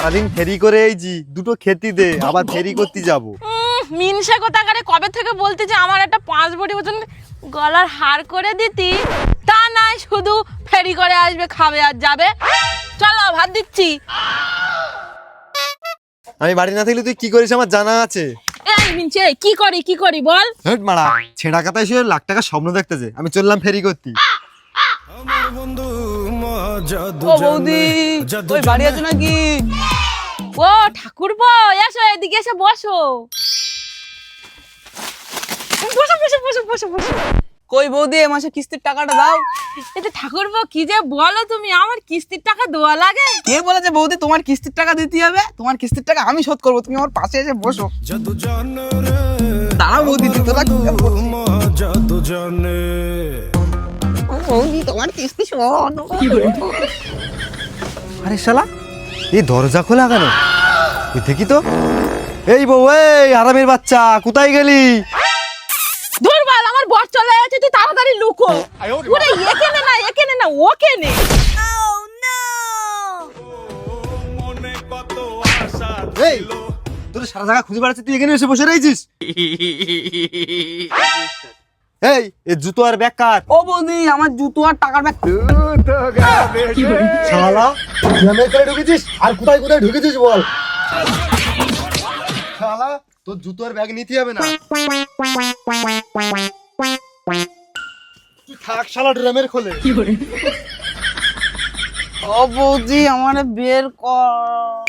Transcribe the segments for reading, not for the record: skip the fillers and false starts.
সারাদিন ফেরি করে এইছি, দুটো খেতি দে, আবার ফেরি করতে যাবো। মিনসে কোথাকারে কবে থেকে বলতে যে আমার একটা 5 বডি ওজন গলার হার করে দিতি, তা নাই শুধু ফেরি করে আসবে, খাবে আর যাবে। চলো ভাত দিচ্ছি। আমি বাড়ি না থাকলে তুই কি করিস আমার জানা আছে। এই মিনসে কি করি বল। হেট মারা, ছেঁড়া কাতায় শুয়ে লাখ টাকা স্বপ্ন দেখতেছে, আমি চললাম ফেরি করতে। ও বৌদি, ওই বাড়ি আছো নাকি? ও ঠাকুরপো, এসো এদিকে এসে বসো। বসো বসো বসো বসো বসো। কই বৌদি, এ মাসে কিস্তির টাকাটা দাও। এটা ঠাকুরপো কি যে বলো তুমি, আমার কিস্তির টাকা দেওয়া লাগে? কে বলেছে বৌদি তোমার কিস্তির টাকা দিতে হবে? তোমার কিস্তির টাকা আমি শোধ করবো, তুমি আমার পাশে এসে বসো। দাঁড়াও বৌদি, দিতে বৌদি তোমার কিস্তি শোধ। আরে শালা, এই দরজা খোলা কেন? তুই দেখি তো। এই বউ, এই আরামের বাচ্চা, কোথায় গেলি? দুর্বল, আমার বর চলে যাচ্ছে, তুই তাড়াতাড়ি লুকো। ওরে একে নে না ওকে নে। এই তোর সারা জায়গা খুঁজে বেড়াচ্ছি, তুই এখানে এসে বসে রয়েছিস? এই জুতো আর ব্যাগ কার? ও বৌদি, আমার জুতো আর টাকার ব্যাগ। শালা, গ্রামের করে ঢুকেছিস আর কোথায় কোথায় ঢুকেছিস বল? শালা, তোর জুতো আর ব্যাগ নিতে হবে না, তুই থাক শালা ড্রামের খোলে। ও বৌদি, আমার বের কর,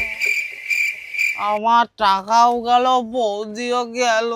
আমার টাকাও গেল, বৌদিও গেল।